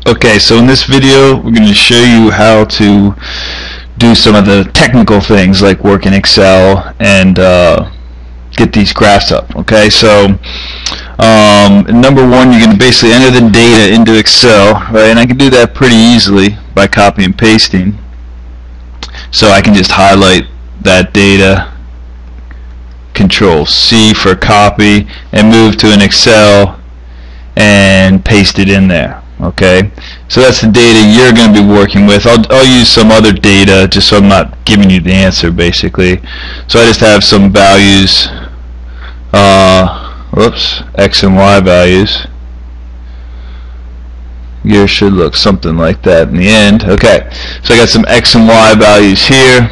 Okay, so in this video we're going to show you how to do some of the technical things like work in Excel and get these graphs up. Okay, so number one, you're going to basically enter the data into Excel, right? And I can do that pretty easily by copy and pasting. So I can just highlight that data, Control C for copy, and move to an Excel and paste it in there. Okay, so that's the data you're going to be working with. I'll use some other data just so I'm not giving you the answer basically. So I just have some values, X and Y values. Yours should look something like that in the end. Okay, so I got some X and Y values here.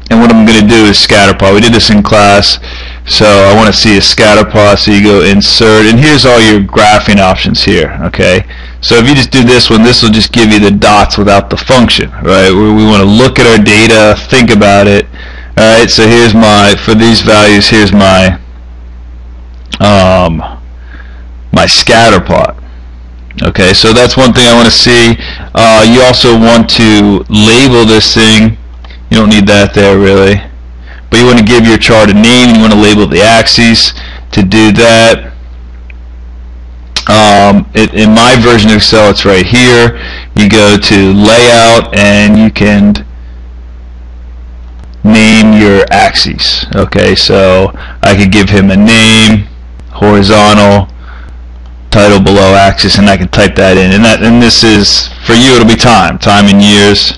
And what I'm going to do is scatter plot. We did this in class. So I want to see a scatter plot, so you go insert, and here's all your graphing options here. Okay, so if you just do this one, this will just give you the dots without the function, right? We want to look at our data, think about it. All right, so here's for these values, here's my my scatter plot. Okay, so that's one thing I want to see. You also want to label this thing. You don't need that there really. But you want to give your chart a name, and you want to label the axes. To do that, in my version of Excel, it's right here. You go to Layout, and you can name your axes. Okay, so I could give him a name, horizontal, title below axis, and I can type that in. And this is, for you, it'll be time in years.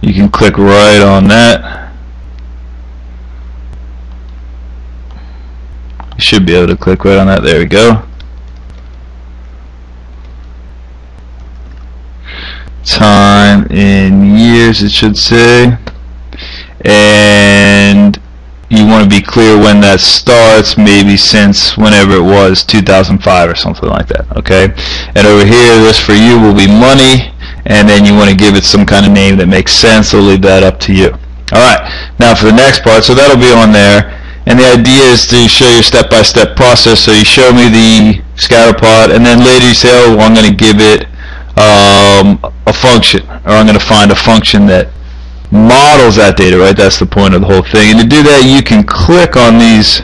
You can click right on that. You should be able to click right on that. There we go. Time in years, it should say. And you want to be clear when that starts, maybe since whenever it was, 2005 or something like that. Okay. And over here, this for you will be money. And then you want to give it some kind of name that makes sense. I'll leave that up to you. Alright, now for the next part, so that'll be on there. And the idea is to show you a step-by-step process. So you show me the scatter plot, and then later you say, oh, well, I'm going to give it a function, or I'm going to find a function that models that data, right? That's the point of the whole thing. And to do that, you can click on these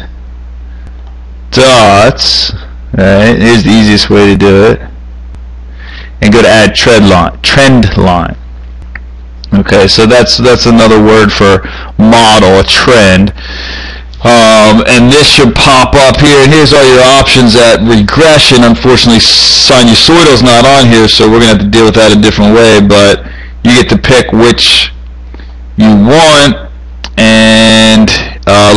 dots. Right? Here's the easiest way to do it. And go to add trend line. Okay, so that's another word for model, a trend. And this should pop up here, and here's all your options at regression. Unfortunately, sinusoidal's not on here, so we're going to have to deal with that a different way, but you get to pick which you want. And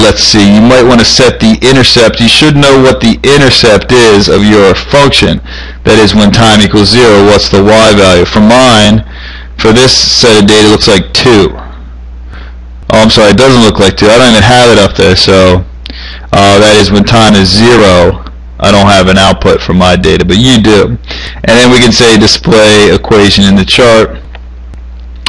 let's see, you might want to set the intercept. You should know what the intercept is of your function. That is, when time equals 0, what's the y value? For mine, for this set of data, it looks like 2. Oh, I'm sorry, it doesn't look like 2. I don't even have it up there. So that is, when time is 0, I don't have an output for my data, but you do. And then we can say display equation in the chart.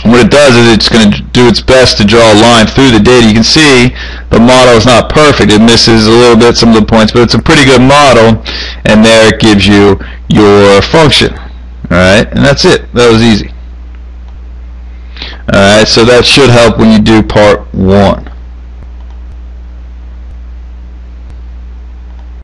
What it does is it's going to do its best to draw a line through the data. You can see the model is not perfect. It misses a little bit some of the points, but it's a pretty good model. And there it gives you your function. Alright, and that's it. That was easy. Alright, so that should help when you do part 1.